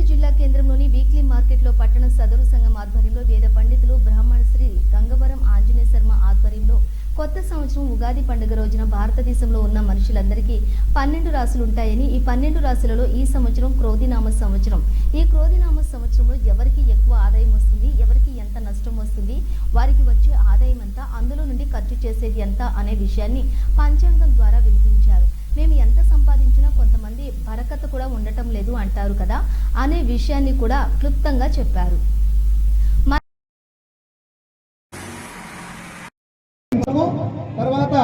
జిల్లా కేంద్రంలోని వీక్లీ మార్కెట్లో పట్టణ సదరు సంఘం ఆధ్వర్యంలో వేద పండితులు బ్రాహ్మణ శ్రీ గంగవరం ఆంజనేయ శర్మ ఆధ్వర్యంలో కొత్త సంవత్సరం ఉగాది పండుగ రోజున భారతదేశంలో ఉన్న మనుషులందరికీ 12 రాశులు ఉంటాయని, ఈ 12 రాశులలో ఈ సంవత్సరం క్రోధినామ సంవత్సరం. ఈ క్రోధినామ సంవత్సరంలో ఎవరికి ఎక్కువ ఆదాయం వస్తుంది, ఎవరికి ఎంత నష్టం వస్తుంది, వారికి వచ్చే ఆదాయం ఎంత, అందులో నుండి ఖర్చు చేసేది ఎంత అనే విషయాన్ని పంచాంగం ద్వారా వినిపించారు. మేము ఎంత సంపాదించినా కొంతమంది బరకత కూడా ఉండటం లేదు అంటారు కదా అనే విషయాన్ని కూడా క్లుప్తంగా చెప్పారు. తర్వాత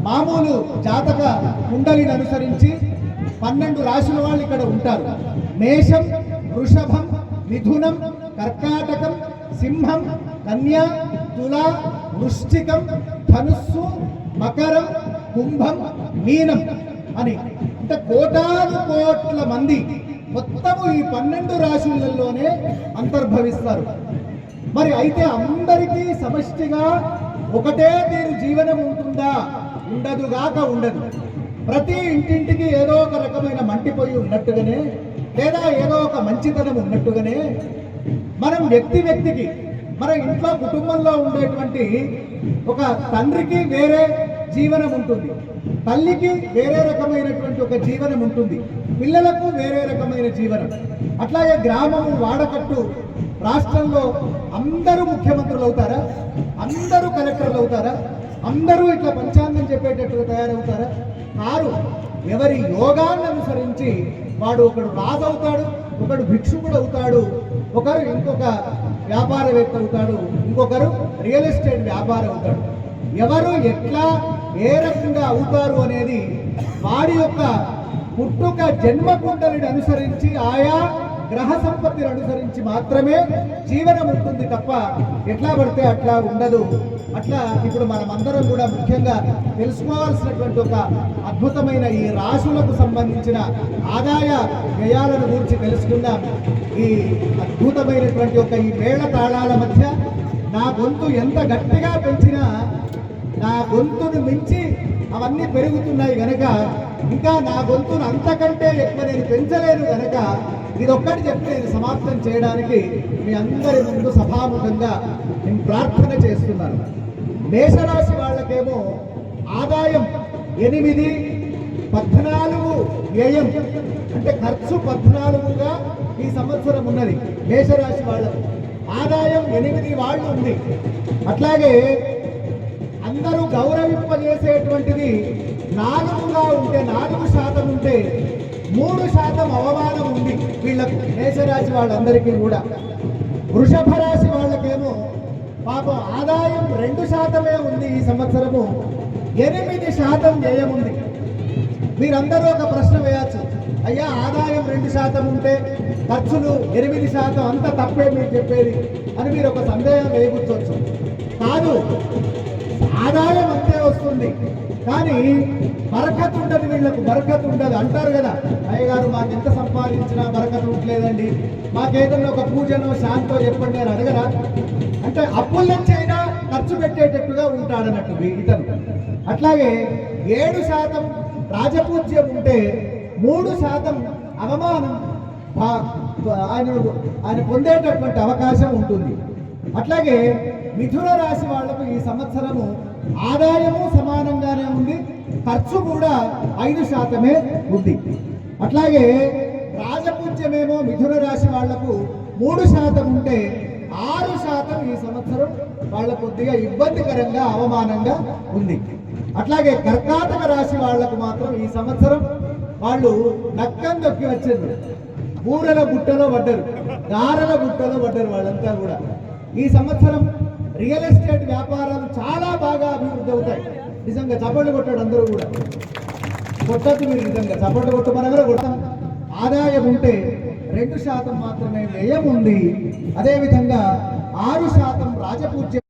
మామూలు జాతక కుండలిని అనుసరించి 12 రాశుల వాళ్ళు ఇక్కడ ఉంటారు. మేషం, వృషభం, మిథునం, కర్కాటకం, సింహం, కన్యా, తుల, వృశ్చికం, ధనుస్సు, మకరం, కుంభం, మీనం అని అంటే కోటాను కోట్ల మంది మొత్తము ఈ 12 రాశులలోనే అంతర్భవిస్తారు. మరి అయితే అందరికీ సమష్టిగా ఒకటే తీరు జీవనం ఉంటుందా? ఉండదుగాక ఉండదు. ప్రతి ఇంటింటికి ఏదో ఒక రకమైన మంటిపోయి ఉన్నట్టుగానే, లేదా ఏదో ఒక మంచితనం ఉన్నట్టుగానే మనం వ్యక్తికి మన ఇంట్లో కుటుంబంలో ఉండేటువంటి ఒక తండ్రికి వేరే జీవనం ఉంటుంది, తల్లికి వేరే రకమైనటువంటి ఒక జీవనం ఉంటుంది, పిల్లలకు వేరే రకమైన జీవనం. అట్లాగే గ్రామము, వాడకట్టు, రాష్ట్రంలో అందరూ ముఖ్యమంత్రులు అవుతారా? అందరూ కలెక్టర్లు అవుతారా? అందరూ ఇట్లా పంచాంగం చెప్పేటట్టుగా తయారవుతారా? కారు. ఎవరి యోగాన్ని అనుసరించి వాడు ఒకడు రాజు అవుతాడు, ఒకడు భిక్షుకుడు అవుతాడు, ఒకరు ఇంకొక వ్యాపారవేత్త అవుతాడు, ఇంకొకరు రియల్ ఎస్టేట్ వ్యాపారం అవుతాడు. ఎవరు ఎట్లా ఏ రకంగా అవుతారు అనేది వాడి యొక్క పుట్టుక జన్మ కుండలిని అనుసరించి, ఆయా గ్రహ సంపత్తిని అనుసరించి మాత్రమే జీవనం ఉంటుంది తప్ప ఎట్లా పడితే అట్లా ఉండదు. అట్లా ఇప్పుడు మనమందరం కూడా ముఖ్యంగా తెలుసుకోవాల్సినటువంటి ఒక అద్భుతమైన ఈ రాశులకు సంబంధించిన ఆదాయ వ్యయాలను గురించి తెలుసుకుందాం. ఈ అద్భుతమైనటువంటి ఒక ఈ మేళ తాళాల మధ్య నా గొంతు ఎంత గట్టిగా పెంచినా నా గొంతును మించి అవన్నీ పెరుగుతున్నాయి గనక, ఇంకా నా గొంతును అంతకంటే ఎక్కువ నేను పెంచలేను గనక ఇదొక్కటి చెప్పి నేను సమాప్తం చేయడానికి మీ అందరి ముందు సభాముఖంగా నేను ప్రార్థన చేస్తున్నాను. మేషరాశి వాళ్ళకేమో ఆదాయం 8, 14 వ్యయం అంటే ఖర్చు 14గా ఈ సంవత్సరం ఉన్నది. మేషరాశి వాళ్ళకు ఆదాయం 8 వాళ్ళు ఉంది. అట్లాగే అందరూ గౌరవింపజేసేటువంటిది 4గా ఉంటే, 4% ఉంటే 3% అవమానం ఉంది వీళ్లకు, మేషరాశి వాళ్ళందరికీ కూడా. వృషభ రాశి వాళ్ళకేమో పాపం ఆదాయం 2% ఉంది ఈ సంవత్సరము, 8% వ్యయం ఉంది. మీరందరూ ఒక ప్రశ్న వేయచ్చు, అయ్యా ఆదాయం 2% ఉంటే ఖర్చులు 8%, అంత తప్పే మీరు చెప్పేది అని మీరు ఒక సందేహం వేయకూర్చోవచ్చు. కాదు, ఆదాయం అంతే వస్తుంది కానీ బరకత్ ఉండదు వీళ్లకు, బరకత్ ఉండదు అంటారు కదా. అయ్యగారు మాకు ఎంత సంపాదించినా బరకత్ ఉండలేదండి, మాకేదన్నా ఒక పూజనో శాంతో చెప్పండి అని అడగరా? అంటే అప్పుల నుంచి అయినా ఖర్చు పెట్టేటట్టుగా ఉంటాడన్నట్టు ఇతను. అట్లాగే 7% రాజపూజ్యం ఉంటే 3% అవమానం ఆయన పొందేటటువంటి అవకాశం ఉంటుంది. అట్లాగే మిథున రాశి వాళ్లకు ఈ సంవత్సరము ఆదాయము సమానంగానే ఉంది, ఖర్చు కూడా 5% ఉంది. అట్లాగే రాజపూజ్యమేమో మిథున రాశి వాళ్లకు 3% ఉంటే 6% ఈ సంవత్సరం వాళ్ళ కొద్దిగా ఇబ్బందికరంగా, అవమానంగా ఉంది. అట్లాగే కర్కాటక రాశి వాళ్లకు మాత్రం ఈ సంవత్సరం వాళ్ళు నక్కం దొక్కి వచ్చారు, బూరల గుట్టలో పడ్డారు, గారల గుట్టలో పడ్డారు వాళ్ళంతా కూడా. ఈ సంవత్సరం రియల్ ఎస్టేట్ వ్యాపారాలు చాలా బాగా అభివృద్ధి అవుతాయి. నిజంగా చప్పట్లు కొట్టాడు అందరూ కూడా, కొట్టద్దు మీరు, నిజంగా చప్పట్లు కొట్టమని కూడా కొడతాం. ఆదాయం ఉంటే 2% మాత్రమే వ్యయం ఉంది. అదేవిధంగా 6% రాజపూజ్యం